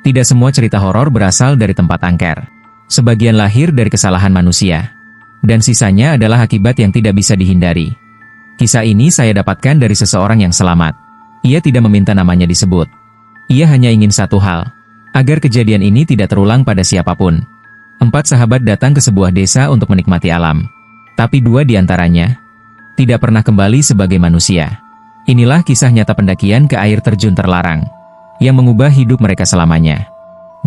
Tidak semua cerita horor berasal dari tempat angker. Sebagian lahir dari kesalahan manusia. Dan sisanya adalah akibat yang tidak bisa dihindari. Kisah ini saya dapatkan dari seseorang yang selamat. Ia tidak meminta namanya disebut. Ia hanya ingin satu hal, agar kejadian ini tidak terulang pada siapapun. 4 sahabat datang ke sebuah desa untuk menikmati alam. Tapi 2 di antaranya tidak pernah kembali sebagai manusia. Inilah kisah nyata pendakian ke air terjun terlarang, yang mengubah hidup mereka selamanya.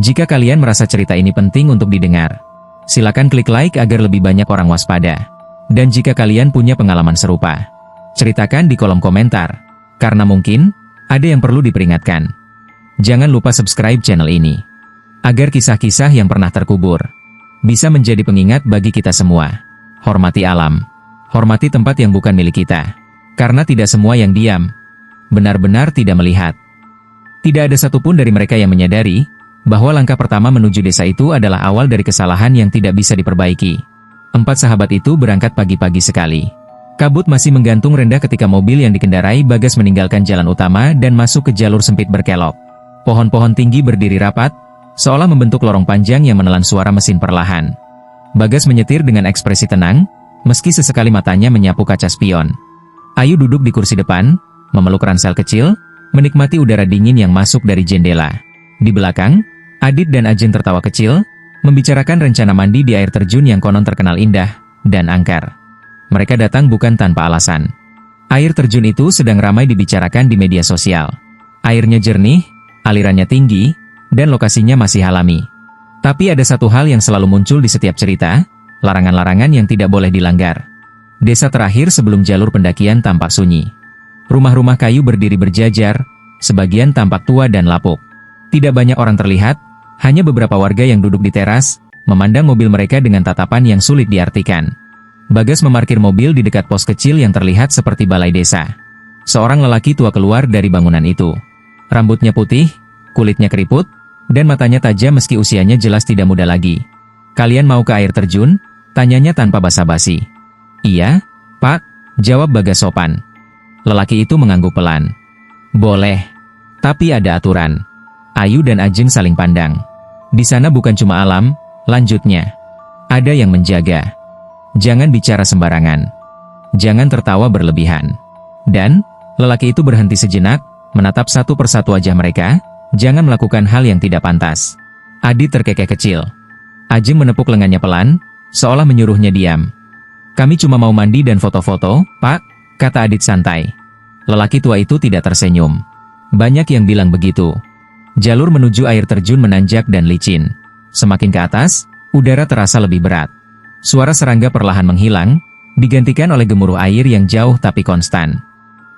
Jika kalian merasa cerita ini penting untuk didengar, silakan klik like agar lebih banyak orang waspada. Dan jika kalian punya pengalaman serupa, ceritakan di kolom komentar, karena mungkin ada yang perlu diperingatkan. Jangan lupa subscribe channel ini, agar kisah-kisah yang pernah terkubur bisa menjadi pengingat bagi kita semua. Hormati alam, hormati tempat yang bukan milik kita, karena tidak semua yang diam benar-benar tidak melihat. Tidak ada satupun dari mereka yang menyadari bahwa langkah pertama menuju desa itu adalah awal dari kesalahan yang tidak bisa diperbaiki. 4 sahabat itu berangkat pagi-pagi sekali. Kabut masih menggantung rendah ketika mobil yang dikendarai Bagas meninggalkan jalan utama dan masuk ke jalur sempit berkelok. Pohon-pohon tinggi berdiri rapat, seolah membentuk lorong panjang yang menelan suara mesin perlahan. Bagas menyetir dengan ekspresi tenang, meski sesekali matanya menyapu kaca spion. Ayu duduk di kursi depan, memeluk ransel kecil, menikmati udara dingin yang masuk dari jendela. Di belakang, Adit dan Ajeng tertawa kecil, membicarakan rencana mandi di air terjun yang konon terkenal indah dan angker. Mereka datang bukan tanpa alasan. Air terjun itu sedang ramai dibicarakan di media sosial. Airnya jernih, alirannya tinggi, dan lokasinya masih alami. Tapi ada satu hal yang selalu muncul di setiap cerita, larangan-larangan yang tidak boleh dilanggar. Desa terakhir sebelum jalur pendakian tampak sunyi. Rumah-rumah kayu berdiri berjajar, sebagian tampak tua dan lapuk. Tidak banyak orang terlihat, hanya beberapa warga yang duduk di teras, memandang mobil mereka dengan tatapan yang sulit diartikan. Bagas memarkir mobil di dekat pos kecil yang terlihat seperti balai desa. Seorang lelaki tua keluar dari bangunan itu. Rambutnya putih, kulitnya keriput, dan matanya tajam meski usianya jelas tidak muda lagi. "Kalian mau ke air terjun?" tanyanya tanpa basa-basi. "Iya, Pak," jawab Bagas sopan. Lelaki itu mengangguk pelan. "Boleh, tapi ada aturan." Ayu dan Ajeng saling pandang. "Di sana bukan cuma alam," lanjutnya. "Ada yang menjaga. Jangan bicara sembarangan. Jangan tertawa berlebihan." Dan, lelaki itu berhenti sejenak, menatap satu persatu wajah mereka. "Jangan melakukan hal yang tidak pantas." Adit terkekeh kecil. Ajeng menepuk lengannya pelan, seolah menyuruhnya diam. "Kami cuma mau mandi dan foto-foto, Pak," kata Adit santai. Lelaki tua itu tidak tersenyum. Banyak yang bilang begitu. Jalur menuju air terjun menanjak dan licin. Semakin ke atas, udara terasa lebih berat. Suara serangga perlahan menghilang, digantikan oleh gemuruh air yang jauh tapi konstan.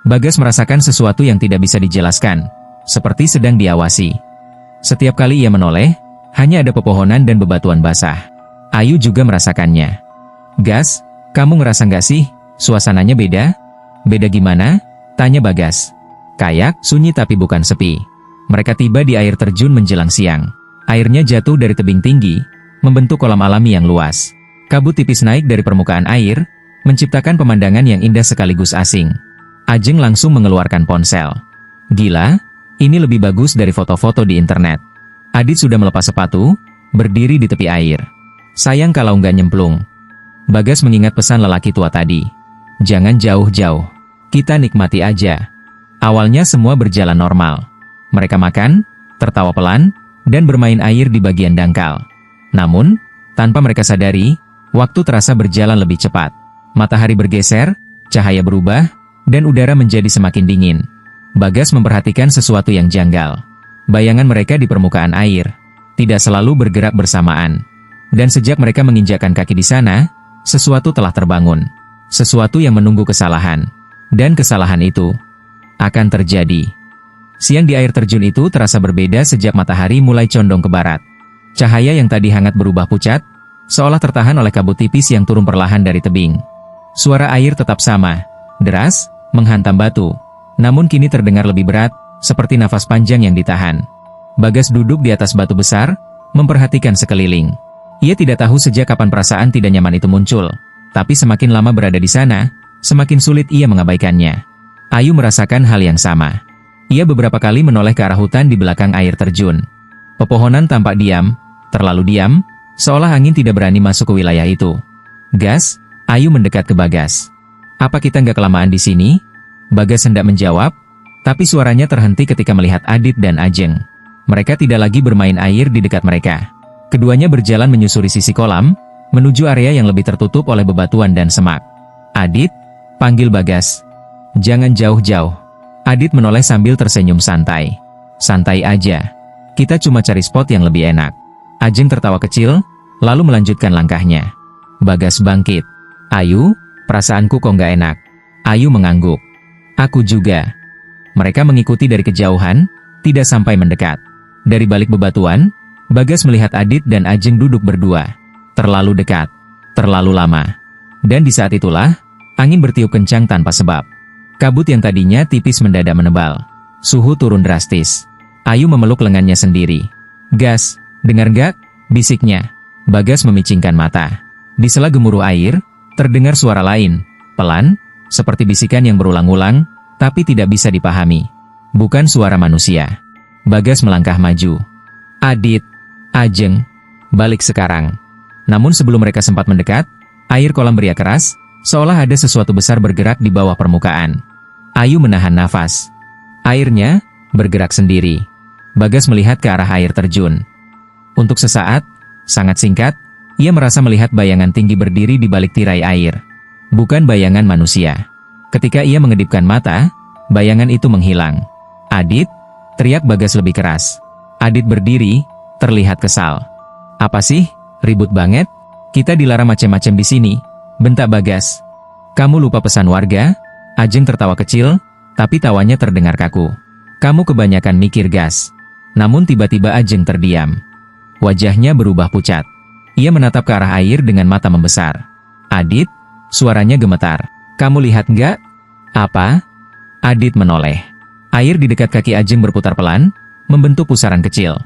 Bagas merasakan sesuatu yang tidak bisa dijelaskan, seperti sedang diawasi. Setiap kali ia menoleh, hanya ada pepohonan dan bebatuan basah. Ayu juga merasakannya. "Gas, kamu ngerasa nggak sih, suasananya beda?" "Beda gimana?" tanya Bagas. "Kayak sunyi tapi bukan sepi." Mereka tiba di air terjun menjelang siang. Airnya jatuh dari tebing tinggi, membentuk kolam alami yang luas. Kabut tipis naik dari permukaan air, menciptakan pemandangan yang indah sekaligus asing. Ajeng langsung mengeluarkan ponsel. "Gila, ini lebih bagus dari foto-foto di internet." Adit sudah melepas sepatu, berdiri di tepi air. "Sayang kalau nggak nyemplung." Bagas mengingat pesan lelaki tua tadi. "Jangan jauh-jauh. Kita nikmati aja." Awalnya semua berjalan normal. Mereka makan, tertawa pelan, dan bermain air di bagian dangkal. Namun, tanpa mereka sadari, waktu terasa berjalan lebih cepat. Matahari bergeser, cahaya berubah, dan udara menjadi semakin dingin. Bagas memperhatikan sesuatu yang janggal. Bayangan mereka di permukaan air tidak selalu bergerak bersamaan. Dan sejak mereka menginjakkan kaki di sana, sesuatu telah terbangun. Sesuatu yang menunggu kesalahan. Dan kesalahan itu akan terjadi. Siang di air terjun itu terasa berbeda sejak matahari mulai condong ke barat. Cahaya yang tadi hangat berubah pucat, seolah tertahan oleh kabut tipis yang turun perlahan dari tebing. Suara air tetap sama, deras, menghantam batu. Namun kini terdengar lebih berat, seperti nafas panjang yang ditahan. Bagas duduk di atas batu besar, memperhatikan sekeliling. Ia tidak tahu sejak kapan perasaan tidak nyaman itu muncul, tapi semakin lama berada di sana, semakin sulit ia mengabaikannya. Ayu merasakan hal yang sama. Ia beberapa kali menoleh ke arah hutan di belakang air terjun. Pepohonan tampak diam, terlalu diam, seolah angin tidak berani masuk ke wilayah itu. Gas, Ayu mendekat ke Bagas. Apa kita nggak kelamaan di sini? Bagas hendak menjawab, tapi suaranya terhenti ketika melihat Adit dan Ajeng. Mereka tidak lagi bermain air di dekat mereka. Keduanya berjalan menyusuri sisi kolam, menuju area yang lebih tertutup oleh bebatuan dan semak. Adit, panggil Bagas. Jangan jauh-jauh. Adit menoleh sambil tersenyum santai. Santai aja. Kita cuma cari spot yang lebih enak. Ajeng tertawa kecil, lalu melanjutkan langkahnya. Bagas bangkit. Ayu, perasaanku kok nggak enak. Ayu mengangguk. Aku juga. Mereka mengikuti dari kejauhan, tidak sampai mendekat. Dari balik bebatuan, Bagas melihat Adit dan Ajeng duduk berdua. Terlalu dekat. Terlalu lama. Dan di saat itulah, angin bertiup kencang tanpa sebab. Kabut yang tadinya tipis mendadak menebal. Suhu turun drastis. Ayu memeluk lengannya sendiri. Gas, dengar nggak? Bisiknya. Bagas memicingkan mata. Di sela gemuruh air, terdengar suara lain, pelan, seperti bisikan yang berulang-ulang, tapi tidak bisa dipahami. Bukan suara manusia. Bagas melangkah maju. Adit, Ajeng, balik sekarang. Namun sebelum mereka sempat mendekat, air kolam beriak keras, seolah ada sesuatu besar bergerak di bawah permukaan. Ayu menahan nafas. Airnya bergerak sendiri. Bagas melihat ke arah air terjun. Untuk sesaat, sangat singkat, ia merasa melihat bayangan tinggi berdiri di balik tirai air. Bukan bayangan manusia. Ketika ia mengedipkan mata, bayangan itu menghilang. Adit, teriak Bagas lebih keras. Adit berdiri, terlihat kesal. Apa sih? Ribut banget? Kita dilarang macam-macam di sini, bentak Bagas. Kamu lupa pesan warga? Ajeng tertawa kecil, tapi tawanya terdengar kaku. Kamu kebanyakan mikir, Gas. Namun tiba-tiba Ajeng terdiam. Wajahnya berubah pucat. Ia menatap ke arah air dengan mata membesar. Adit, suaranya gemetar. Kamu lihat nggak? Apa? Adit menoleh. Air di dekat kaki Ajeng berputar pelan, membentuk pusaran kecil.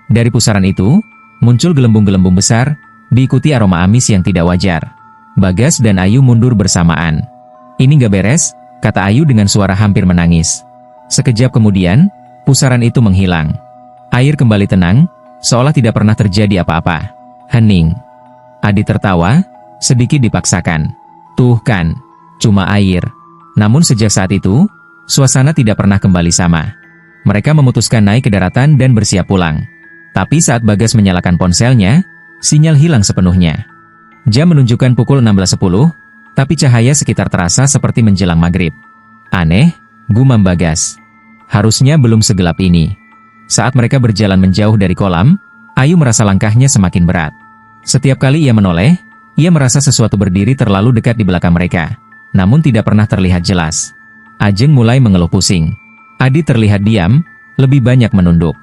Dari pusaran itu, muncul gelembung-gelembung besar, diikuti aroma amis yang tidak wajar. Bagas dan Ayu mundur bersamaan. Ini nggak beres, kata Ayu dengan suara hampir menangis. Sekejap kemudian, pusaran itu menghilang. Air kembali tenang, seolah tidak pernah terjadi apa-apa. Hening. Adit tertawa, sedikit dipaksakan. Tuh kan, cuma air. Namun sejak saat itu, suasana tidak pernah kembali sama. Mereka memutuskan naik ke daratan dan bersiap pulang. Tapi saat Bagas menyalakan ponselnya, sinyal hilang sepenuhnya. Jam menunjukkan pukul 16.10, tapi cahaya sekitar terasa seperti menjelang maghrib. Aneh, gumam Bagas. Harusnya belum segelap ini. Saat mereka berjalan menjauh dari kolam, Ayu merasa langkahnya semakin berat. Setiap kali ia menoleh, ia merasa sesuatu berdiri terlalu dekat di belakang mereka, namun tidak pernah terlihat jelas. Ajeng mulai mengeluh pusing. Adit terlihat diam, lebih banyak menunduk.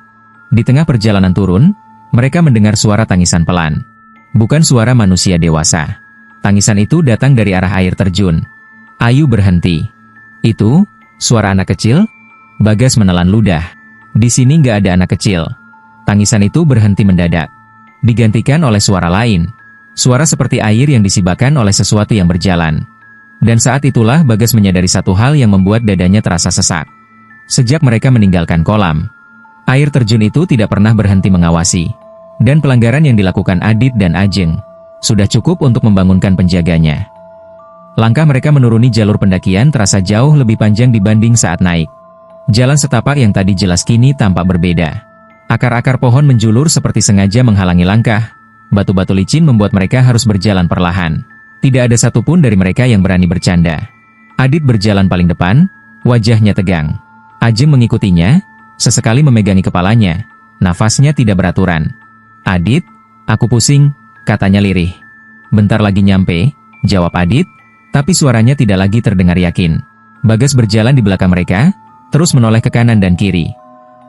Di tengah perjalanan turun, mereka mendengar suara tangisan pelan. Bukan suara manusia dewasa. Tangisan itu datang dari arah air terjun. Ayu berhenti. Itu, suara anak kecil? Bagas menelan ludah. Di sini nggak ada anak kecil. Tangisan itu berhenti mendadak. Digantikan oleh suara lain. Suara seperti air yang disibakan oleh sesuatu yang berjalan. Dan saat itulah Bagas menyadari satu hal yang membuat dadanya terasa sesak. Sejak mereka meninggalkan kolam, air terjun itu tidak pernah berhenti mengawasi. Dan pelanggaran yang dilakukan Adit dan Ajeng sudah cukup untuk membangunkan penjaganya. Langkah mereka menuruni jalur pendakian terasa jauh lebih panjang dibanding saat naik. Jalan setapak yang tadi jelas kini tampak berbeda. Akar-akar pohon menjulur seperti sengaja menghalangi langkah. Batu-batu licin membuat mereka harus berjalan perlahan. Tidak ada satupun dari mereka yang berani bercanda. Adit berjalan paling depan, wajahnya tegang. Ajeng mengikutinya, sesekali memegangi kepalanya. Nafasnya tidak beraturan. Adit, aku pusing, katanya lirih. Bentar lagi nyampe, jawab Adit, tapi suaranya tidak lagi terdengar yakin. Bagas berjalan di belakang mereka, terus menoleh ke kanan dan kiri.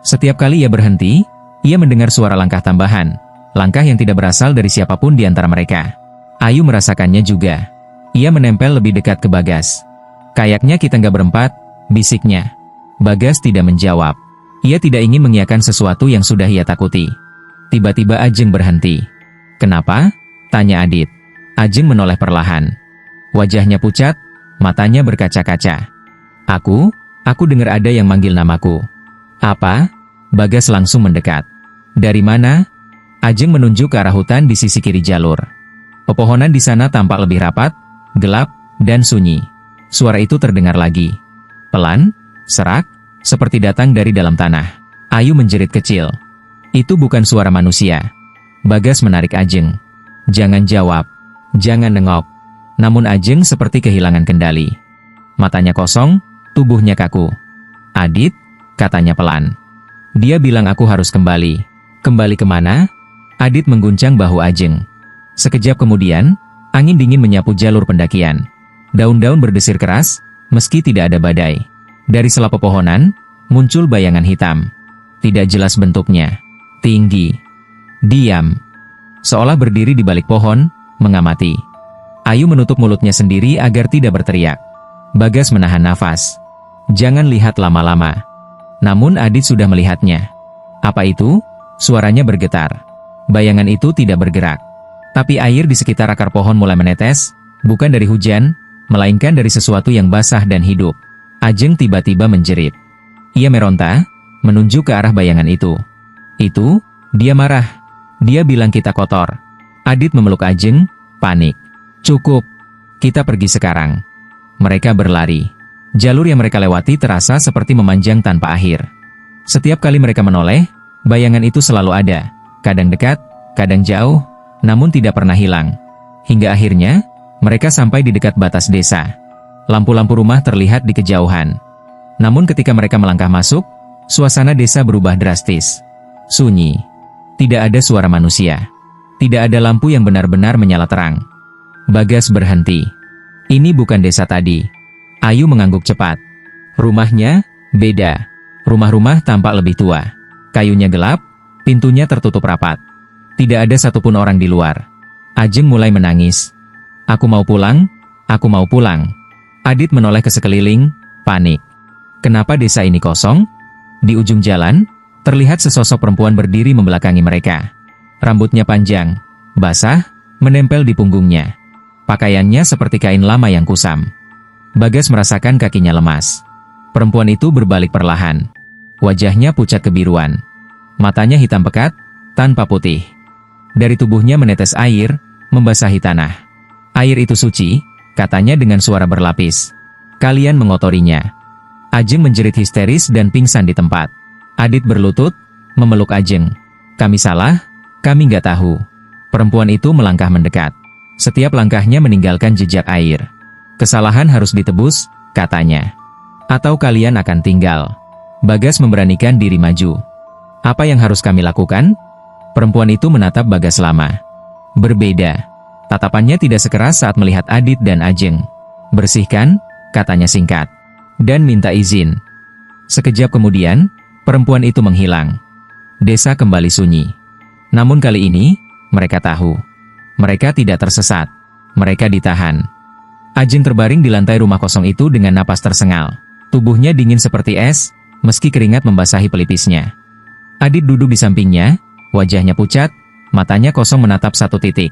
Setiap kali ia berhenti, ia mendengar suara langkah tambahan. Langkah yang tidak berasal dari siapapun di antara mereka. Ayu merasakannya juga. Ia menempel lebih dekat ke Bagas. Kayaknya kita nggak berempat, bisiknya. Bagas tidak menjawab. Ia tidak ingin mengiyakan sesuatu yang sudah ia takuti. Tiba-tiba Ajeng berhenti. Kenapa? Tanya Adit. Ajeng menoleh perlahan. Wajahnya pucat, matanya berkaca-kaca. Aku dengar ada yang manggil namaku. Apa? Bagas langsung mendekat. Dari mana? Ajeng menunjuk ke arah hutan di sisi kiri jalur. Pepohonan di sana tampak lebih rapat, gelap, dan sunyi. Suara itu terdengar lagi. Pelan, serak, seperti datang dari dalam tanah. Ayu menjerit kecil. Itu bukan suara manusia. Bagas menarik Ajeng. Jangan jawab. Jangan nengok. Namun Ajeng seperti kehilangan kendali. Matanya kosong, tubuhnya kaku. Adit, katanya pelan. Dia bilang aku harus kembali. Kembali kemana? Adit mengguncang bahu Ajeng. Sekejap kemudian, angin dingin menyapu jalur pendakian. Daun-daun berdesir keras, meski tidak ada badai. Dari sela pepohonan, muncul bayangan hitam. Tidak jelas bentuknya. Tinggi. Diam. Seolah berdiri di balik pohon, mengamati. Ayu menutup mulutnya sendiri agar tidak berteriak. Bagas menahan nafas. Jangan lihat lama-lama. Namun Adit sudah melihatnya. Apa itu? Suaranya bergetar. Bayangan itu tidak bergerak. Tapi air di sekitar akar pohon mulai menetes, bukan dari hujan, melainkan dari sesuatu yang basah dan hidup. Ajeng tiba-tiba menjerit. Ia meronta, menunjuk ke arah bayangan itu. Itu, dia marah. Dia bilang kita kotor. Adit memeluk Ajeng, panik. Cukup. Kita pergi sekarang. Mereka berlari. Jalur yang mereka lewati terasa seperti memanjang tanpa akhir. Setiap kali mereka menoleh, bayangan itu selalu ada. Kadang dekat, kadang jauh, namun tidak pernah hilang. Hingga akhirnya, mereka sampai di dekat batas desa. Lampu-lampu rumah terlihat di kejauhan. Namun ketika mereka melangkah masuk, suasana desa berubah drastis. Sunyi. Tidak ada suara manusia. Tidak ada lampu yang benar-benar menyala terang. Bagas berhenti. Ini bukan desa tadi. Ayu mengangguk cepat. Rumahnya beda. Rumah-rumah tampak lebih tua. Kayunya gelap, pintunya tertutup rapat. Tidak ada satupun orang di luar. Ajeng mulai menangis. Aku mau pulang, aku mau pulang. Adit menoleh ke sekeliling, panik. Kenapa desa ini kosong? Di ujung jalan, terlihat sesosok perempuan berdiri membelakangi mereka. Rambutnya panjang, basah, menempel di punggungnya. Pakaiannya seperti kain lama yang kusam. Bagas merasakan kakinya lemas. Perempuan itu berbalik perlahan. Wajahnya pucat kebiruan. Matanya hitam pekat, tanpa putih. Dari tubuhnya menetes air, membasahi tanah. Air itu suci, katanya dengan suara berlapis. Kalian mengotorinya. Ajeng menjerit histeris dan pingsan di tempat. Adit berlutut, memeluk Ajeng. Kami salah, kami nggak tahu. Perempuan itu melangkah mendekat. Setiap langkahnya meninggalkan jejak air. Kesalahan harus ditebus, katanya. Atau kalian akan tinggal. Bagas memberanikan diri maju. Apa yang harus kami lakukan? Perempuan itu menatap Bagas lama. Berbeda. Tatapannya tidak sekeras saat melihat Adit dan Ajeng. Bersihkan, katanya singkat. Dan minta izin. Sekejap kemudian, perempuan itu menghilang. Desa kembali sunyi. Namun kali ini, mereka tahu. Mereka tidak tersesat. Mereka ditahan. Ajeng terbaring di lantai rumah kosong itu dengan napas tersengal. Tubuhnya dingin seperti es, meski keringat membasahi pelipisnya. Adit duduk di sampingnya, wajahnya pucat, matanya kosong menatap satu titik.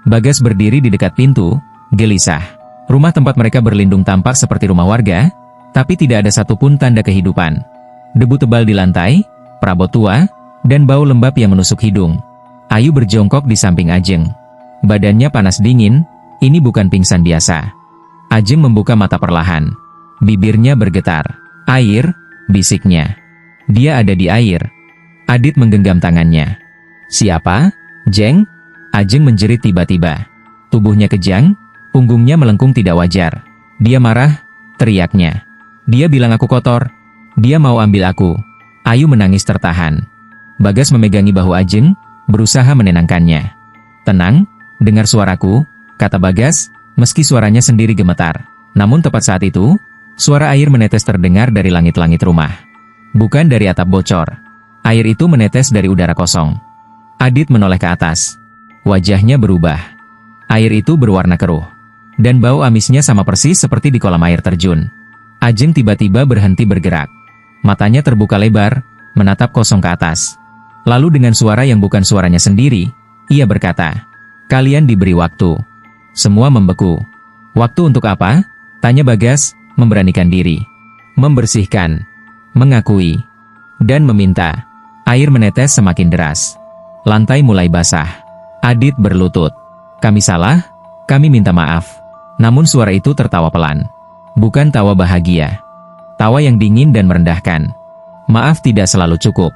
Bagas berdiri di dekat pintu, gelisah. Rumah tempat mereka berlindung tampak seperti rumah warga, tapi tidak ada satupun tanda kehidupan. Debu tebal di lantai, perabot tua, dan bau lembab yang menusuk hidung. Ayu berjongkok di samping Ajeng. Badannya panas dingin, ini bukan pingsan biasa. Ajeng membuka mata perlahan. Bibirnya bergetar. Air, bisiknya. Dia ada di air. Adit menggenggam tangannya. Siapa? Jeng? Ajeng menjerit tiba-tiba. Tubuhnya kejang, punggungnya melengkung tidak wajar. Dia marah, teriaknya. Dia bilang aku kotor. Dia mau ambil aku. Ayu menangis tertahan. Bagas memegangi bahu Ajeng, berusaha menenangkannya. Tenang, dengar suaraku, kata Bagas, meski suaranya sendiri gemetar. Namun tepat saat itu, suara air menetes terdengar dari langit-langit rumah. Bukan dari atap bocor. Air itu menetes dari udara kosong. Adit menoleh ke atas. Wajahnya berubah. Air itu berwarna keruh. Dan bau amisnya sama persis seperti di kolam air terjun. Ajeng tiba-tiba berhenti bergerak. Matanya terbuka lebar, menatap kosong ke atas. Lalu dengan suara yang bukan suaranya sendiri, ia berkata, "Kalian diberi waktu." Semua membeku. Waktu untuk apa? Tanya Bagas, memberanikan diri. Membersihkan, mengakui, dan meminta. Air menetes semakin deras. Lantai mulai basah. Adit berlutut. "Kami salah, kami minta maaf." Namun suara itu tertawa pelan. Bukan tawa bahagia. Tawa yang dingin dan merendahkan. Maaf tidak selalu cukup.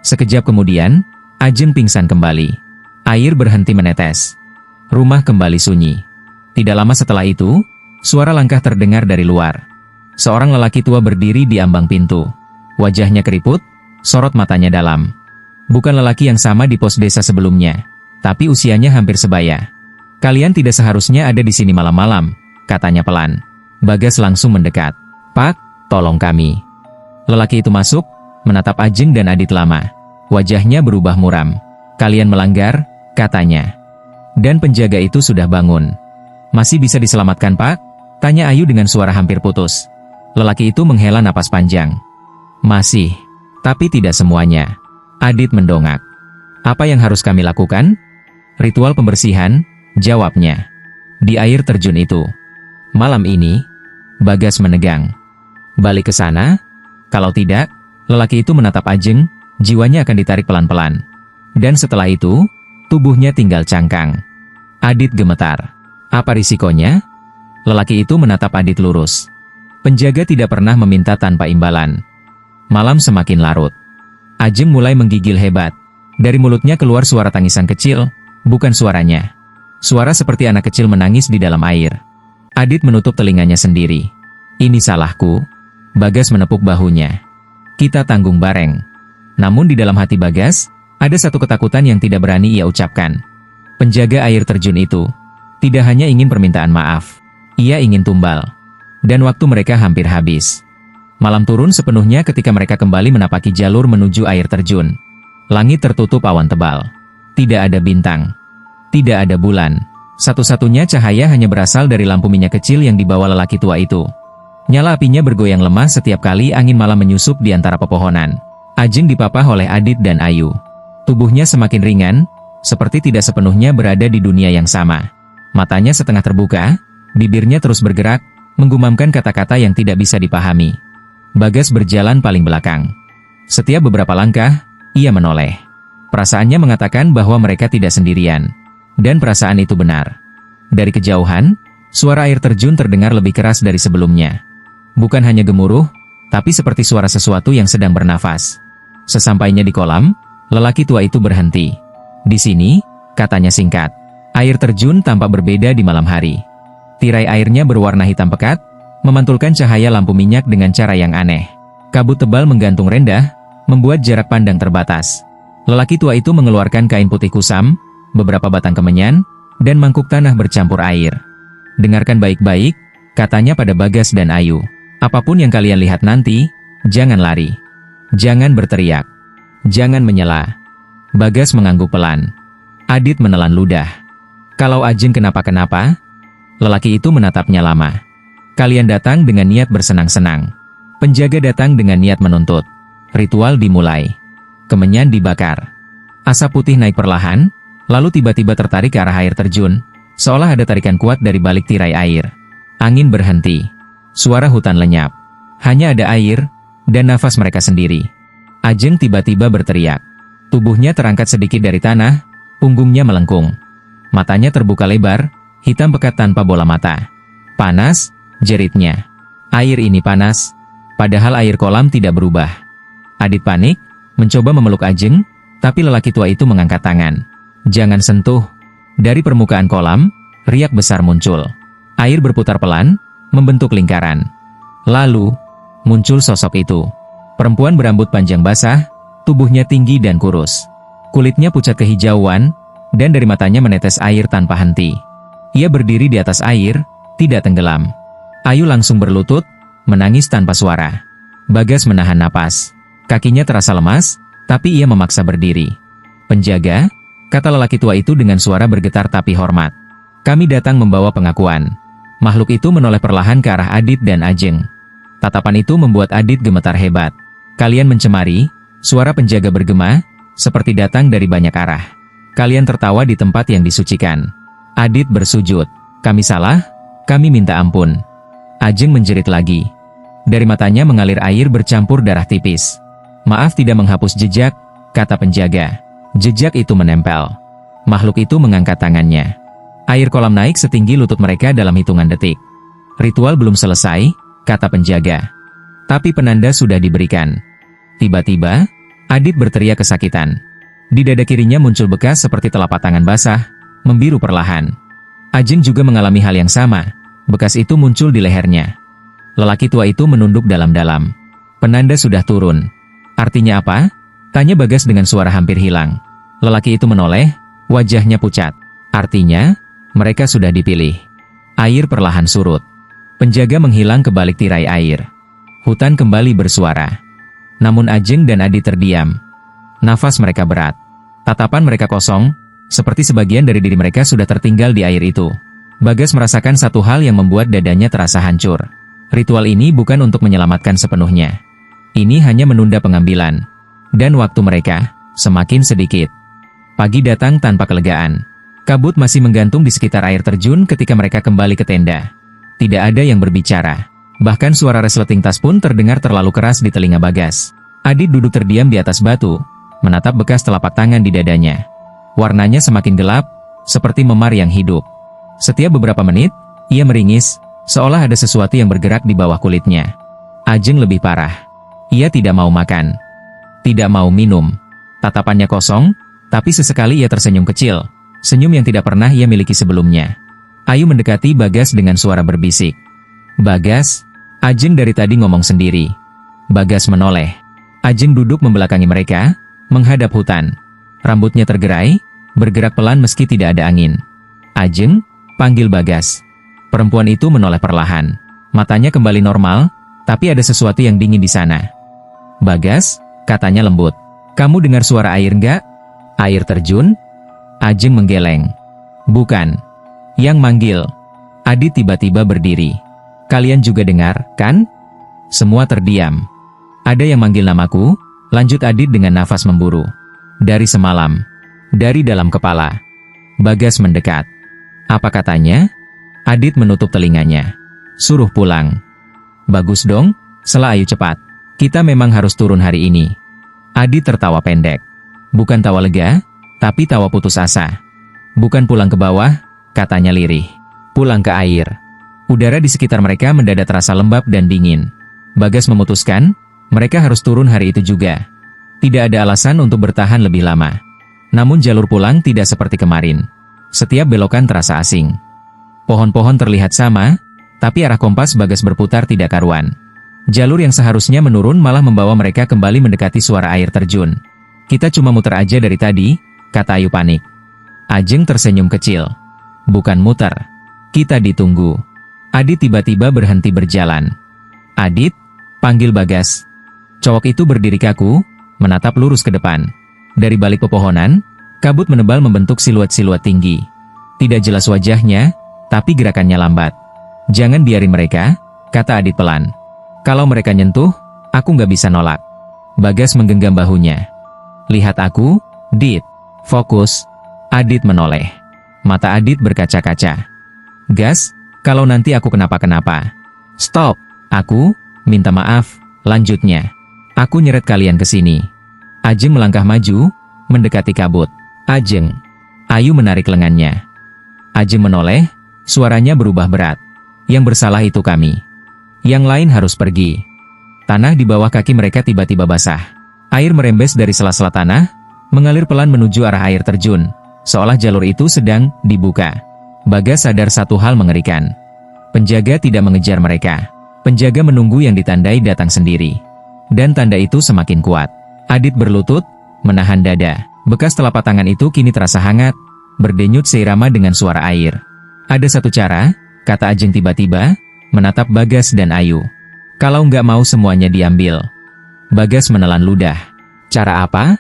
Sekejap kemudian, Ajeng pingsan kembali. Air berhenti menetes. Rumah kembali sunyi. Tidak lama setelah itu, suara langkah terdengar dari luar. Seorang lelaki tua berdiri di ambang pintu. Wajahnya keriput, sorot matanya dalam. Bukan lelaki yang sama di pos desa sebelumnya, tapi usianya hampir sebaya. "Kalian tidak seharusnya ada di sini malam-malam," katanya pelan. Bagas langsung mendekat. "Pak, tolong kami." Lelaki itu masuk, menatap Ajeng dan Adit lama. Wajahnya berubah muram. "Kalian melanggar," katanya. "Dan penjaga itu sudah bangun." "Masih bisa diselamatkan, Pak?" tanya Ayu dengan suara hampir putus. Lelaki itu menghela napas panjang. "Masih, tapi tidak semuanya." Adit mendongak. "Apa yang harus kami lakukan?" "Ritual pembersihan," jawabnya. "Di air terjun itu." "Malam ini?" Bagas menegang. "Balik ke sana? Kalau tidak," lelaki itu menatap Ajeng, jiwanya akan ditarik pelan-pelan. Dan setelah itu, tubuhnya tinggal cangkang. Adit gemetar. "Apa risikonya?" Lelaki itu menatap Adit lurus. "Penjaga tidak pernah meminta tanpa imbalan." Malam semakin larut. Ajeng mulai menggigil hebat. Dari mulutnya keluar suara tangisan kecil, bukan suaranya. Suara seperti anak kecil menangis di dalam air. Adit menutup telinganya sendiri. "Ini salahku." Bagas menepuk bahunya. "Kita tanggung bareng." Namun di dalam hati Bagas, ada satu ketakutan yang tidak berani ia ucapkan. Penjaga air terjun itu tidak hanya ingin permintaan maaf, ia ingin tumbal. Dan waktu mereka hampir habis. Malam turun sepenuhnya ketika mereka kembali menapaki jalur menuju air terjun. Langit tertutup awan tebal. Tidak ada bintang. Tidak ada bulan. Satu-satunya cahaya hanya berasal dari lampu minyak kecil yang dibawa lelaki tua itu. Nyala apinya bergoyang lemah setiap kali angin malam menyusup di antara pepohonan. Ajeng dipapah oleh Adit dan Ayu. Tubuhnya semakin ringan, seperti tidak sepenuhnya berada di dunia yang sama. Matanya setengah terbuka, bibirnya terus bergerak, menggumamkan kata-kata yang tidak bisa dipahami. Bagas berjalan paling belakang. Setiap beberapa langkah, ia menoleh. Perasaannya mengatakan bahwa mereka tidak sendirian. Dan perasaan itu benar. Dari kejauhan, suara air terjun terdengar lebih keras dari sebelumnya. Bukan hanya gemuruh, tapi seperti suara sesuatu yang sedang bernafas. Sesampainya di kolam, lelaki tua itu berhenti. "Di sini," katanya singkat. Air terjun tampak berbeda di malam hari. Tirai airnya berwarna hitam pekat, memantulkan cahaya lampu minyak dengan cara yang aneh. Kabut tebal menggantung rendah, membuat jarak pandang terbatas. Lelaki tua itu mengeluarkan kain putih kusam, beberapa batang kemenyan, dan mangkuk tanah bercampur air. "Dengarkan baik-baik," katanya pada Bagas dan Ayu. "Apapun yang kalian lihat nanti, jangan lari. Jangan berteriak. Jangan menyela." Bagas mengangguk pelan. Adit menelan ludah. "Kalau Ajeng kenapa-kenapa?" Lelaki itu menatapnya lama. "Kalian datang dengan niat bersenang-senang. Penjaga datang dengan niat menuntut. Ritual dimulai. Kemenyan dibakar. Asap putih naik perlahan, lalu tiba-tiba tertarik ke arah air terjun, seolah ada tarikan kuat dari balik tirai air. Angin berhenti. Suara hutan lenyap. Hanya ada air, dan nafas mereka sendiri. Ajeng tiba-tiba berteriak. Tubuhnya terangkat sedikit dari tanah, punggungnya melengkung. Matanya terbuka lebar, hitam pekat tanpa bola mata. "Panas," jeritnya. "Air ini panas." Padahal air kolam tidak berubah. Adit panik, mencoba memeluk Ajeng, tapi lelaki tua itu mengangkat tangan. "Jangan sentuh." Dari permukaan kolam, riak besar muncul. Air berputar pelan, membentuk lingkaran. Lalu, muncul sosok itu. Perempuan berambut panjang basah, tubuhnya tinggi dan kurus. Kulitnya pucat kehijauan, dan dari matanya menetes air tanpa henti. Ia berdiri di atas air, tidak tenggelam. Ayu langsung berlutut, menangis tanpa suara. Bagas menahan napas. Kakinya terasa lemas, tapi ia memaksa berdiri. "Penjaga," kata lelaki tua itu dengan suara bergetar tapi hormat. "Kami datang membawa pengakuan." Makhluk itu menoleh perlahan ke arah Adit dan Ajeng. Tatapan itu membuat Adit gemetar hebat. "Kalian mencemari," suara penjaga bergema, seperti datang dari banyak arah. "Kalian tertawa di tempat yang disucikan." Adit bersujud. "Kami salah, kami minta ampun." Ajeng menjerit lagi. Dari matanya mengalir air bercampur darah tipis. "Maaf tidak menghapus jejak," kata penjaga. Jejak itu menempel. Makhluk itu mengangkat tangannya. Air kolam naik setinggi lutut mereka dalam hitungan detik. Ritual belum selesai, kata penjaga. Tapi penanda sudah diberikan. Tiba-tiba, Adit berteriak kesakitan. Di dada kirinya muncul bekas seperti telapak tangan basah, membiru perlahan. Ajeng juga mengalami hal yang sama. Bekas itu muncul di lehernya. Lelaki tua itu menunduk dalam-dalam. Penanda sudah turun. Artinya apa? Tanya Bagas dengan suara hampir hilang. Lelaki itu menoleh, wajahnya pucat. Artinya, mereka sudah dipilih. Air perlahan surut. Penjaga menghilang ke balik tirai air. Hutan kembali bersuara. Namun Ajeng dan Adit terdiam. Nafas mereka berat. Tatapan mereka kosong, seperti sebagian dari diri mereka sudah tertinggal di air itu. Bagas merasakan satu hal yang membuat dadanya terasa hancur. Ritual ini bukan untuk menyelamatkan sepenuhnya. Ini hanya menunda pengambilan. Dan waktu mereka semakin sedikit. Pagi datang tanpa kelegaan. Kabut masih menggantung di sekitar air terjun ketika mereka kembali ke tenda. Tidak ada yang berbicara. Bahkan suara resleting tas pun terdengar terlalu keras di telinga Bagas. Adit duduk terdiam di atas batu, menatap bekas telapak tangan di dadanya. Warnanya semakin gelap, seperti memar yang hidup. Setiap beberapa menit, ia meringis, seolah ada sesuatu yang bergerak di bawah kulitnya. Ajeng lebih parah. Ia tidak mau makan. Tidak mau minum. Tatapannya kosong, tapi sesekali ia tersenyum kecil. Senyum yang tidak pernah ia miliki sebelumnya. Ayu mendekati Bagas dengan suara berbisik. Bagas, Ajeng dari tadi ngomong sendiri. Bagas menoleh. Ajeng duduk membelakangi mereka, menghadap hutan. Rambutnya tergerai, bergerak pelan meski tidak ada angin. Ajeng, panggil Bagas. Perempuan itu menoleh perlahan. Matanya kembali normal, tapi ada sesuatu yang dingin di sana. Bagas, katanya lembut. Kamu dengar suara air enggak? Air terjun? Ajeng menggeleng. Bukan. Yang manggil. Adit tiba-tiba berdiri. Kalian juga dengar, kan? Semua terdiam. Ada yang manggil namaku, lanjut Adit dengan nafas memburu. Dari semalam. Dari dalam kepala. Bagas mendekat. Apa katanya? Adit menutup telinganya. Suruh pulang. Bagus dong, sela Ayu cepat. Kita memang harus turun hari ini. Adit tertawa pendek. Bukan tawa lega, tapi tawa putus asa. Bukan pulang ke bawah, katanya lirih. Pulang ke air. Udara di sekitar mereka mendadak terasa lembab dan dingin. Bagas memutuskan, mereka harus turun hari itu juga. Tidak ada alasan untuk bertahan lebih lama. Namun jalur pulang tidak seperti kemarin. Setiap belokan terasa asing. Pohon-pohon terlihat sama, tapi arah kompas Bagas berputar tidak karuan. Jalur yang seharusnya menurun malah membawa mereka kembali mendekati suara air terjun. Kita cuma muter aja dari tadi, kata Ayu panik. Ajeng tersenyum kecil. Bukan muter. Kita ditunggu. Adit tiba-tiba berhenti berjalan. Adit, panggil Bagas. Cowok itu berdiri kaku, menatap lurus ke depan. Dari balik pepohonan, kabut menebal membentuk siluet-siluet tinggi. Tidak jelas wajahnya, tapi gerakannya lambat. Jangan biarin mereka, kata Adit pelan. Kalau mereka nyentuh, aku nggak bisa nolak. Bagas menggenggam bahunya. Lihat aku, Dit. Fokus. Adit menoleh. Mata Adit berkaca-kaca. Gas, kalau nanti aku kenapa-kenapa. Stop. Aku, minta maaf, lanjutnya. Aku nyeret kalian ke sini. Ajeng melangkah maju, mendekati kabut. Ajeng. Ayu menarik lengannya. Ajeng menoleh, suaranya berubah berat. Yang bersalah itu kami. Yang lain harus pergi. Tanah di bawah kaki mereka tiba-tiba basah. Air merembes dari sela-sela tanah, mengalir pelan menuju arah air terjun, seolah jalur itu sedang dibuka. Bagas sadar satu hal mengerikan. Penjaga tidak mengejar mereka. Penjaga menunggu yang ditandai datang sendiri. Dan tanda itu semakin kuat. Adit berlutut, menahan dada. Bekas telapak tangan itu kini terasa hangat, berdenyut seirama dengan suara air. Ada satu cara, kata Ajeng tiba-tiba, menatap Bagas dan Ayu. Kalau nggak mau semuanya diambil. Bagas menelan ludah. Cara apa?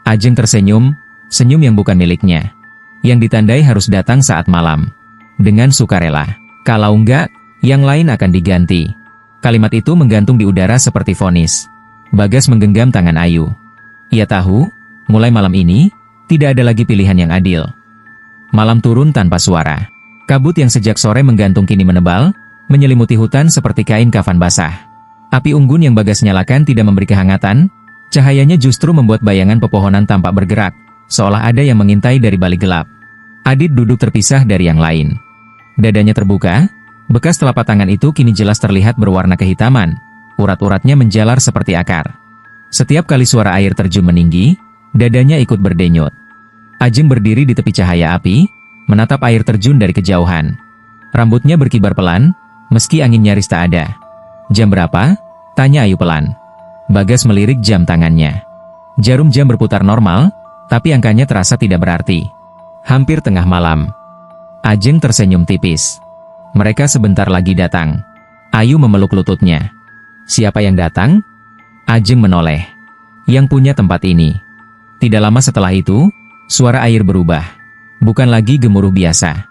Ajeng tersenyum, senyum yang bukan miliknya. Yang ditandai harus datang saat malam. Dengan sukarela. Kalau enggak, yang lain akan diganti. Kalimat itu menggantung di udara seperti vonis. Bagas menggenggam tangan Ayu. Ia tahu, mulai malam ini, tidak ada lagi pilihan yang adil. Malam turun tanpa suara. Kabut yang sejak sore menggantung kini menebal, menyelimuti hutan seperti kain kafan basah. Api unggun yang Bagas nyalakan tidak memberi kehangatan, Cahayanya justru membuat bayangan pepohonan tampak bergerak, seolah ada yang mengintai dari balik gelap. Adit duduk terpisah dari yang lain. Dadanya terbuka, bekas telapak tangan itu kini jelas terlihat berwarna kehitaman, urat-uratnya menjalar seperti akar. Setiap kali suara air terjun meninggi, dadanya ikut berdenyut. Ajeng berdiri di tepi cahaya api, menatap air terjun dari kejauhan. Rambutnya berkibar pelan, meski angin nyaris tak ada. "Jam berapa?" tanya Ayu pelan. Bagas melirik jam tangannya. Jarum jam berputar normal, tapi angkanya terasa tidak berarti. Hampir tengah malam. Ajeng tersenyum tipis. Mereka sebentar lagi datang. Ayu memeluk lututnya. "Siapa yang datang?" Ajeng menoleh. "Yang punya tempat ini." Tidak lama setelah itu, suara air berubah. Bukan lagi gemuruh biasa.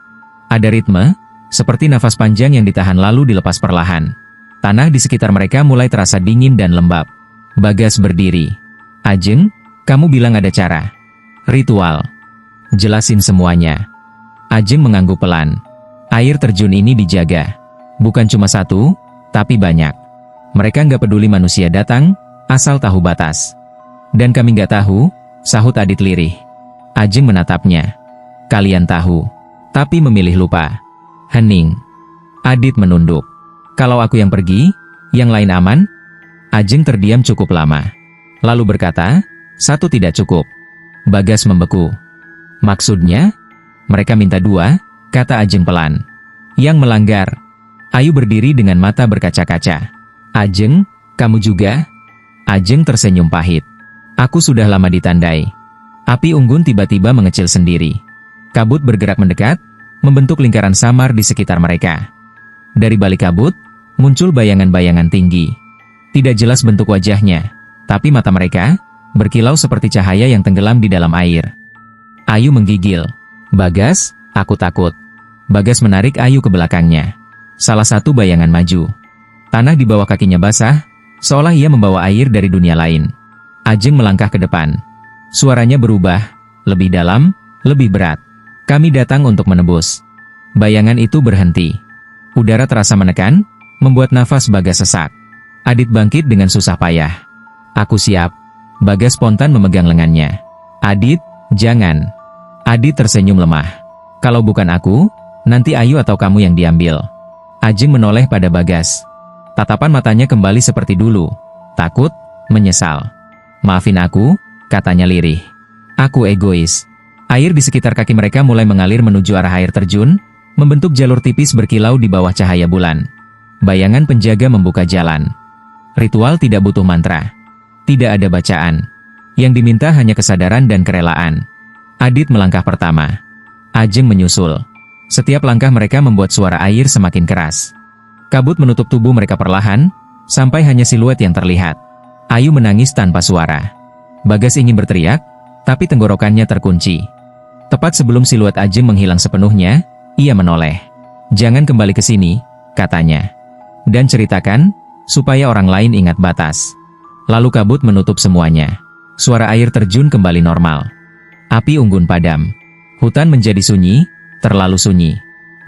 Ada ritme, seperti nafas panjang yang ditahan lalu dilepas perlahan. Tanah di sekitar mereka mulai terasa dingin dan lembab. Bagas berdiri. "Ajeng, kamu bilang ada cara." "Ritual." "Jelasin semuanya." Ajeng mengangguk pelan. "Air terjun ini dijaga. Bukan cuma satu, tapi banyak. Mereka nggak peduli manusia datang, asal tahu batas." "Dan kami nggak tahu," sahut Adit lirih. Ajeng menatapnya. "Kalian tahu, tapi memilih lupa." Hening. Adit menunduk. "Kalau aku yang pergi, yang lain aman?" Ajeng terdiam cukup lama. Lalu berkata, "Satu tidak cukup." Bagas membeku. "Maksudnya?" "Mereka minta dua," kata Ajeng pelan. "Yang melanggar." Ayu berdiri dengan mata berkaca-kaca. "Ajeng, kamu juga?" Ajeng tersenyum pahit. "Aku sudah lama ditandai." Api unggun tiba-tiba mengecil sendiri. Kabut bergerak mendekat, membentuk lingkaran samar di sekitar mereka. Dari balik kabut, muncul bayangan-bayangan tinggi. Tidak jelas bentuk wajahnya, tapi mata mereka berkilau seperti cahaya yang tenggelam di dalam air. Ayu menggigil. "Bagas, aku takut." Bagas menarik Ayu ke belakangnya. Salah satu bayangan maju. Tanah di bawah kakinya basah, seolah ia membawa air dari dunia lain. Ajeng melangkah ke depan. Suaranya berubah, lebih dalam, lebih berat. "Kami datang untuk menebus." Bayangan itu berhenti. Udara terasa menekan, membuat nafas Bagas sesak. Adit bangkit dengan susah payah. "Aku siap." Bagas spontan memegang lengannya. "Adit, jangan." Adit tersenyum lemah. "Kalau bukan aku, nanti Ayu atau kamu yang diambil." Ajeng menoleh pada Bagas. Tatapan matanya kembali seperti dulu. Takut, menyesal. "Maafin aku," katanya lirih. "Aku egois." Air di sekitar kaki mereka mulai mengalir menuju arah air terjun, membentuk jalur tipis berkilau di bawah cahaya bulan. Bayangan penjaga membuka jalan. Ritual tidak butuh mantra. Tidak ada bacaan. Yang diminta hanya kesadaran dan kerelaan. Adit melangkah pertama. Ajeng menyusul. Setiap langkah mereka membuat suara air semakin keras. Kabut menutup tubuh mereka perlahan, sampai hanya siluet yang terlihat. Ayu menangis tanpa suara. Bagas ingin berteriak, tapi tenggorokannya terkunci. Tepat sebelum siluet Ajeng menghilang sepenuhnya, ia menoleh. "Jangan kembali ke sini," katanya. "Dan ceritakan, supaya orang lain ingat batas." Lalu kabut menutup semuanya. Suara air terjun kembali normal. Api unggun padam. Hutan menjadi sunyi, terlalu sunyi.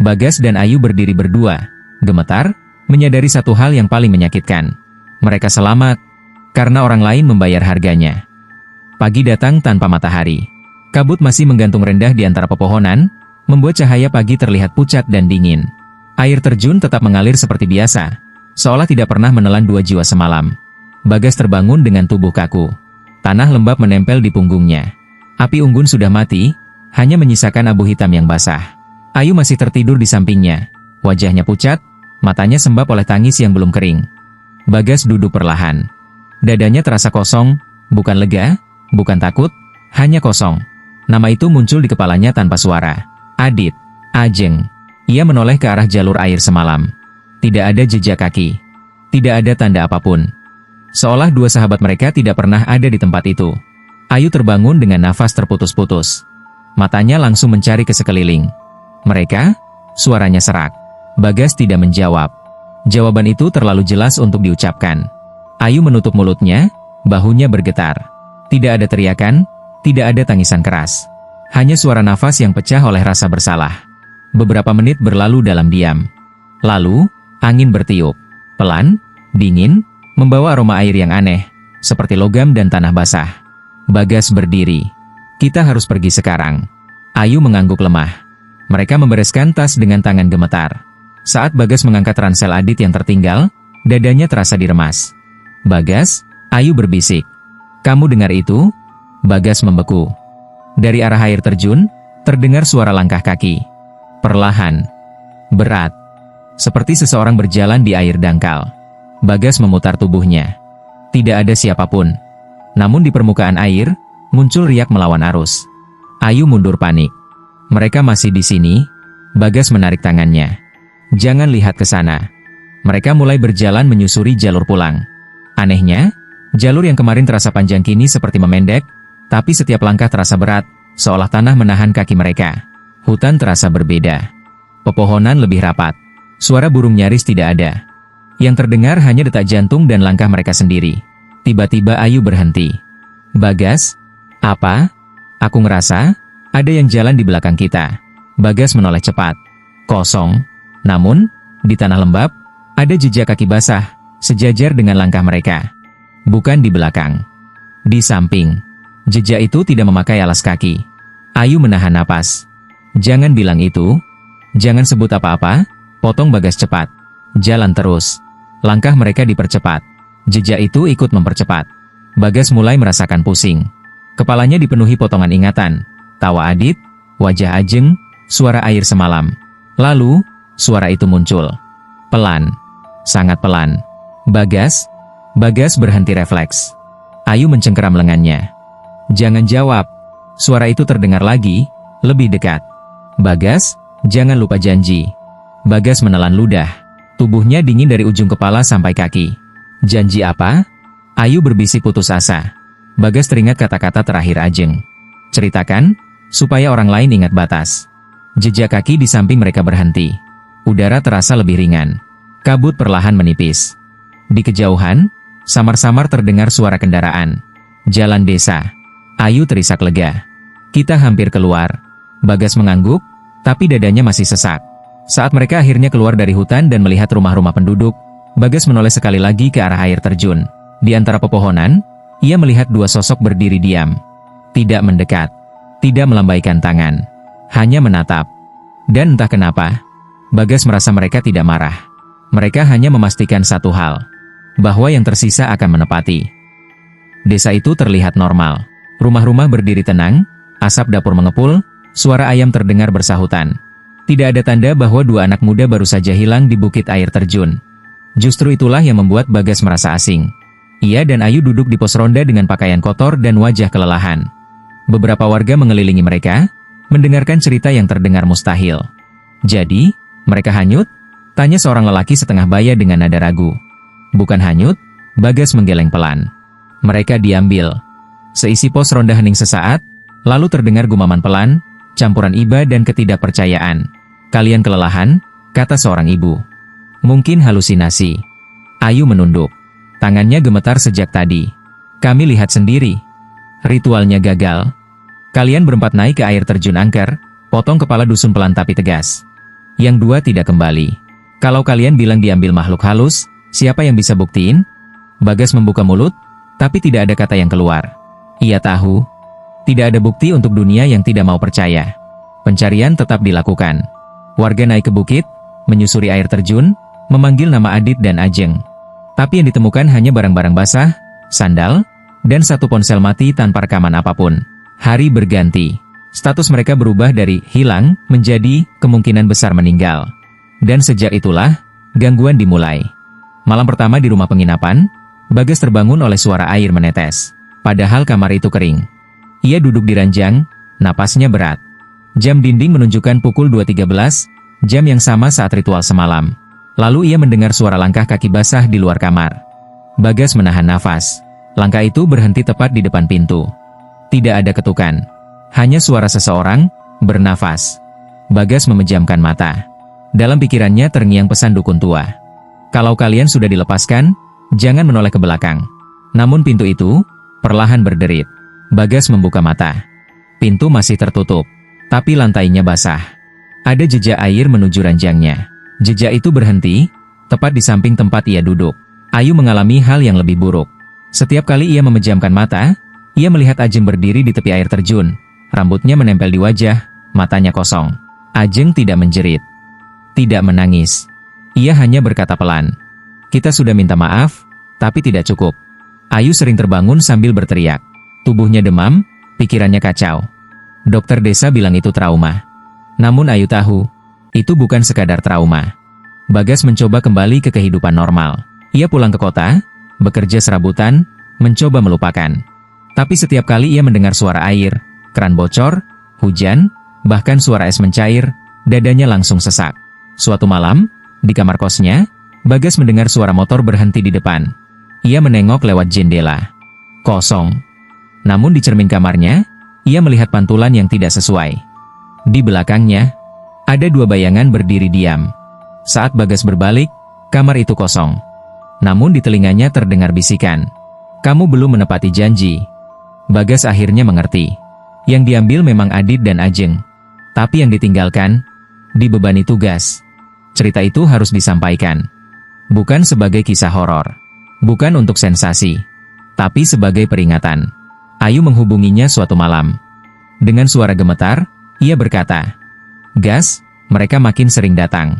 Bagas dan Ayu berdiri berdua, gemetar, menyadari satu hal yang paling menyakitkan. Mereka selamat, karena orang lain membayar harganya. Pagi datang tanpa matahari. Kabut masih menggantung rendah di antara pepohonan, membuat cahaya pagi terlihat pucat dan dingin. Air terjun tetap mengalir seperti biasa, seolah tidak pernah menelan dua jiwa semalam. Bagas terbangun dengan tubuh kaku. Tanah lembab menempel di punggungnya. Api unggun sudah mati, hanya menyisakan abu hitam yang basah. Ayu masih tertidur di sampingnya. Wajahnya pucat, matanya sembab oleh tangis yang belum kering. Bagas duduk perlahan. Dadanya terasa kosong, bukan lega, bukan takut, hanya kosong. Nama itu muncul di kepalanya tanpa suara. Adit. Ajeng. Ia menoleh ke arah jalur air semalam. Tidak ada jejak kaki. Tidak ada tanda apapun. Seolah dua sahabat mereka tidak pernah ada di tempat itu. Ayu terbangun dengan nafas terputus-putus. Matanya langsung mencari ke sekeliling. "Mereka?" Suaranya serak. Bagas tidak menjawab. Jawaban itu terlalu jelas untuk diucapkan. Ayu menutup mulutnya, bahunya bergetar. Tidak ada teriakan, tidak ada tangisan keras. Hanya suara nafas yang pecah oleh rasa bersalah. Beberapa menit berlalu dalam diam. Lalu, angin bertiup. Pelan, dingin, membawa aroma air yang aneh, seperti logam dan tanah basah. Bagas berdiri. Kita harus pergi sekarang. Ayu mengangguk lemah. Mereka membereskan tas dengan tangan gemetar. Saat Bagas mengangkat ransel Adit yang tertinggal, dadanya terasa diremas. Bagas, Ayu berbisik. Kamu dengar itu? Bagas membeku. Dari arah air terjun, terdengar suara langkah kaki. Perlahan. Berat. Seperti seseorang berjalan di air dangkal. Bagas memutar tubuhnya. Tidak ada siapapun. Namun di permukaan air, muncul riak melawan arus. Ayu mundur panik. Mereka masih di sini. Bagas menarik tangannya. Jangan lihat ke sana. Mereka mulai berjalan menyusuri jalur pulang. Anehnya, jalur yang kemarin terasa panjang kini seperti memendek, tapi setiap langkah terasa berat, seolah tanah menahan kaki mereka. Hutan terasa berbeda. Pepohonan lebih rapat. Suara burung nyaris tidak ada. Yang terdengar hanya detak jantung dan langkah mereka sendiri. Tiba-tiba Ayu berhenti. Bagas? Apa? Aku ngerasa ada yang jalan di belakang kita. Bagas menoleh cepat. Kosong. Namun, di tanah lembab, ada jejak kaki basah, sejajar dengan langkah mereka. Bukan di belakang. Di samping. Jejak itu tidak memakai alas kaki. Ayu menahan napas. Jangan bilang itu. Jangan sebut apa-apa, potong Bagas cepat. Jalan terus. Langkah mereka dipercepat. Jejak itu ikut mempercepat. Bagas mulai merasakan pusing. Kepalanya dipenuhi potongan ingatan. Tawa Adit, wajah Ajeng, suara air semalam. Lalu, suara itu muncul. Pelan. Sangat pelan. Bagas? Bagas berhenti refleks. Ayu mencengkeram lengannya. Jangan jawab. Suara itu terdengar lagi, lebih dekat. Bagas, jangan lupa janji. Bagas menelan ludah. Tubuhnya dingin dari ujung kepala sampai kaki. Janji apa? Ayu berbisik putus asa. Bagas teringat kata-kata terakhir Ajeng. Ceritakan, supaya orang lain ingat batas. Jejak kaki di samping mereka berhenti. Udara terasa lebih ringan. Kabut perlahan menipis. Di kejauhan, samar-samar terdengar suara kendaraan. Jalan desa. Ayu terisak lega. Kita hampir keluar. Bagas mengangguk, tapi dadanya masih sesak. Saat mereka akhirnya keluar dari hutan dan melihat rumah-rumah penduduk, Bagas menoleh sekali lagi ke arah air terjun. Di antara pepohonan, ia melihat dua sosok berdiri diam. Tidak mendekat. Tidak melambaikan tangan. Hanya menatap. Dan entah kenapa, Bagas merasa mereka tidak marah. Mereka hanya memastikan satu hal. Bahwa yang tersisa akan menepati. Desa itu terlihat normal. Rumah-rumah berdiri tenang, asap dapur mengepul, suara ayam terdengar bersahutan. Tidak ada tanda bahwa dua anak muda baru saja hilang di bukit air terjun. Justru itulah yang membuat Bagas merasa asing. Ia dan Ayu duduk di pos ronda dengan pakaian kotor dan wajah kelelahan. Beberapa warga mengelilingi mereka, mendengarkan cerita yang terdengar mustahil. Jadi, mereka hanyut? Tanya seorang lelaki setengah baya dengan nada ragu. Bukan hanyut, Bagas menggeleng pelan. Mereka diambil. Seisi pos ronda hening sesaat, lalu terdengar gumaman pelan, campuran iba dan ketidakpercayaan. Kalian kelelahan, kata seorang ibu. Mungkin halusinasi. Ayu menunduk. Tangannya gemetar sejak tadi. Kami lihat sendiri. Ritualnya gagal. Kalian berempat naik ke air terjun angker, potong kepala dusun pelan tapi tegas. Yang dua tidak kembali. Kalau kalian bilang diambil makhluk halus, siapa yang bisa buktiin? Bagas membuka mulut, tapi tidak ada kata yang keluar. Ia tahu, tidak ada bukti untuk dunia yang tidak mau percaya. Pencarian tetap dilakukan. Warga naik ke bukit, menyusuri air terjun, memanggil nama Adit dan Ajeng. Tapi yang ditemukan hanya barang-barang basah, sandal, dan satu ponsel mati tanpa rekaman apapun. Hari berganti. Status mereka berubah dari hilang menjadi kemungkinan besar meninggal. Dan sejak itulah, gangguan dimulai. Malam pertama di rumah penginapan, Bagas terbangun oleh suara air menetes. Padahal kamar itu kering. Ia duduk di ranjang, napasnya berat. Jam dinding menunjukkan pukul 2.13, jam yang sama saat ritual semalam. Lalu ia mendengar suara langkah kaki basah di luar kamar. Bagas menahan nafas. Langkah itu berhenti tepat di depan pintu. Tidak ada ketukan. Hanya suara seseorang bernafas. Bagas memejamkan mata. Dalam pikirannya terngiang pesan dukun tua. Kalau kalian sudah dilepaskan, jangan menoleh ke belakang. Namun pintu itu perlahan berderit. Bagas membuka mata. Pintu masih tertutup, tapi lantainya basah. Ada jejak air menuju ranjangnya. Jejak itu berhenti, tepat di samping tempat ia duduk. Ayu mengalami hal yang lebih buruk. Setiap kali ia memejamkan mata, ia melihat Ajeng berdiri di tepi air terjun. Rambutnya menempel di wajah, matanya kosong. Ajeng tidak menjerit, tidak menangis. Ia hanya berkata pelan, "Kita sudah minta maaf, tapi tidak cukup." Ayu sering terbangun sambil berteriak. Tubuhnya demam, pikirannya kacau. Dokter desa bilang itu trauma. Namun Ayu tahu, itu bukan sekadar trauma. Bagas mencoba kembali ke kehidupan normal. Ia pulang ke kota, bekerja serabutan, mencoba melupakan. Tapi setiap kali ia mendengar suara air, keran bocor, hujan, bahkan suara es mencair, dadanya langsung sesak. Suatu malam, di kamar kosnya, Bagas mendengar suara motor berhenti di depan. Ia menengok lewat jendela. Kosong. Namun di cermin kamarnya, ia melihat pantulan yang tidak sesuai. Di belakangnya, ada dua bayangan berdiri diam. Saat Bagas berbalik, kamar itu kosong. Namun di telinganya terdengar bisikan, "Kamu belum menepati janji." Bagas akhirnya mengerti. Yang diambil memang Adit dan Ajeng. Tapi yang ditinggalkan, dibebani tugas. Cerita itu harus disampaikan. Bukan sebagai kisah horor. Bukan untuk sensasi. Tapi sebagai peringatan. Ayu menghubunginya suatu malam. Dengan suara gemetar, ia berkata, "Gas, mereka makin sering datang.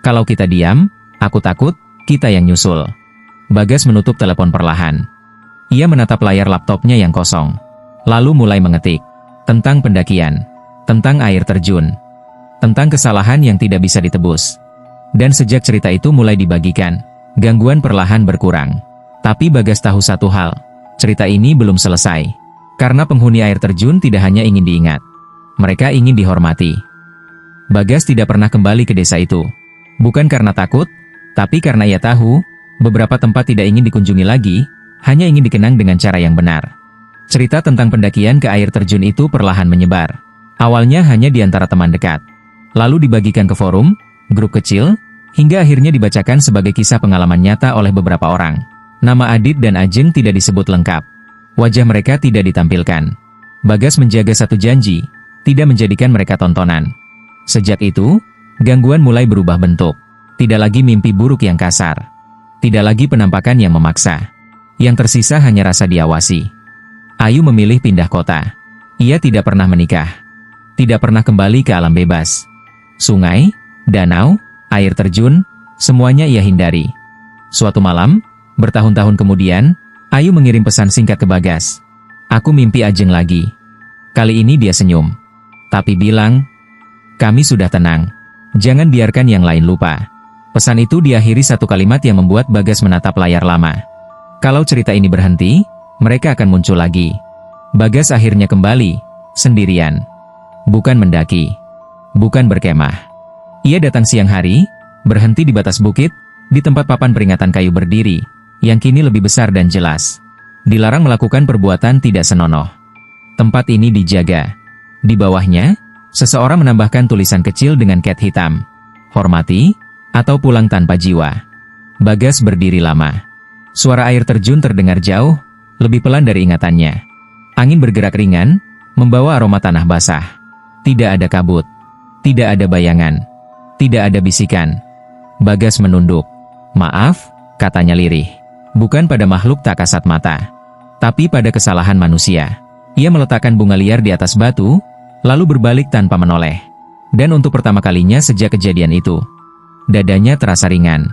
Kalau kita diam, aku takut, kita yang nyusul." Bagas menutup telepon perlahan. Ia menatap layar laptopnya yang kosong. Lalu mulai mengetik. Tentang pendakian, tentang air terjun, tentang kesalahan yang tidak bisa ditebus. Dan sejak cerita itu mulai dibagikan, gangguan perlahan berkurang. Tapi Bagas tahu satu hal, cerita ini belum selesai. Karena penghuni air terjun tidak hanya ingin diingat, mereka ingin dihormati. Bagas tidak pernah kembali ke desa itu. Bukan karena takut, tapi karena ia tahu, beberapa tempat tidak ingin dikunjungi lagi, hanya ingin dikenang dengan cara yang benar. Cerita tentang pendakian ke air terjun itu perlahan menyebar. Awalnya hanya di antara teman dekat. Lalu dibagikan ke forum, grup kecil, hingga akhirnya dibacakan sebagai kisah pengalaman nyata oleh beberapa orang. Nama Adit dan Ajeng tidak disebut lengkap. Wajah mereka tidak ditampilkan. Bagas menjaga satu janji, tidak menjadikan mereka tontonan. Sejak itu, gangguan mulai berubah bentuk. Tidak lagi mimpi buruk yang kasar. Tidak lagi penampakan yang memaksa. Yang tersisa hanya rasa diawasi. Ayu memilih pindah kota. Ia tidak pernah menikah. Tidak pernah kembali ke alam bebas. Sungai, danau, air terjun, semuanya ia hindari. Suatu malam, bertahun-tahun kemudian, Ayu mengirim pesan singkat ke Bagas. "Aku mimpi Ajeng lagi." Kali ini dia senyum. Tapi bilang, "Kami sudah tenang. Jangan biarkan yang lain lupa." Pesan itu diakhiri satu kalimat yang membuat Bagas menatap layar lama. Kalau cerita ini berhenti, mereka akan muncul lagi. Bagas akhirnya kembali, sendirian. Bukan mendaki. Bukan berkemah. Ia datang siang hari, berhenti di batas bukit, di tempat papan peringatan kayu berdiri, yang kini lebih besar dan jelas. Dilarang melakukan perbuatan tidak senonoh. Tempat ini dijaga. Di bawahnya, seseorang menambahkan tulisan kecil dengan cat hitam. "Hormati," atau "Pulang tanpa jiwa." Bagas berdiri lama. Suara air terjun terdengar jauh, lebih pelan dari ingatannya. Angin bergerak ringan, membawa aroma tanah basah. Tidak ada kabut. Tidak ada bayangan. Tidak ada bisikan. Bagas menunduk. "Maaf," katanya lirih. Bukan pada makhluk tak kasat mata, tapi pada kesalahan manusia. Ia meletakkan bunga liar di atas batu, lalu berbalik tanpa menoleh. Dan untuk pertama kalinya sejak kejadian itu, dadanya terasa ringan.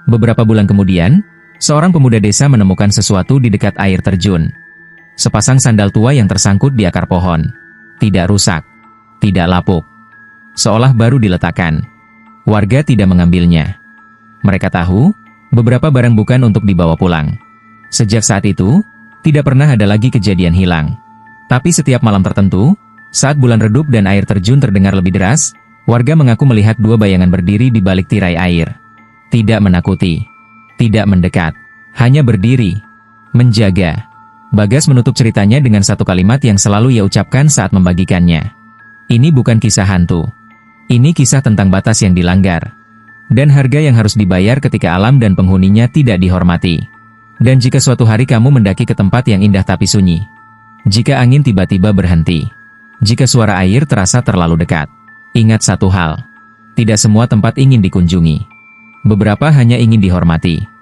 Beberapa bulan kemudian, seorang pemuda desa menemukan sesuatu di dekat air terjun. Sepasang sandal tua yang tersangkut di akar pohon. Tidak rusak. Tidak lapuk. Seolah baru diletakkan. Warga tidak mengambilnya. Mereka tahu, beberapa barang bukan untuk dibawa pulang. Sejak saat itu, tidak pernah ada lagi kejadian hilang. Tapi setiap malam tertentu, saat bulan redup dan air terjun terdengar lebih deras, warga mengaku melihat dua bayangan berdiri di balik tirai air. Tidak menakuti. Tidak mendekat, hanya berdiri, menjaga. Bagas menutup ceritanya dengan satu kalimat yang selalu ia ucapkan saat membagikannya. Ini bukan kisah hantu. Ini kisah tentang batas yang dilanggar. Dan harga yang harus dibayar ketika alam dan penghuninya tidak dihormati. Dan jika suatu hari kamu mendaki ke tempat yang indah tapi sunyi. Jika angin tiba-tiba berhenti. Jika suara air terasa terlalu dekat. Ingat satu hal. Tidak semua tempat ingin dikunjungi. Beberapa hanya ingin dihormati.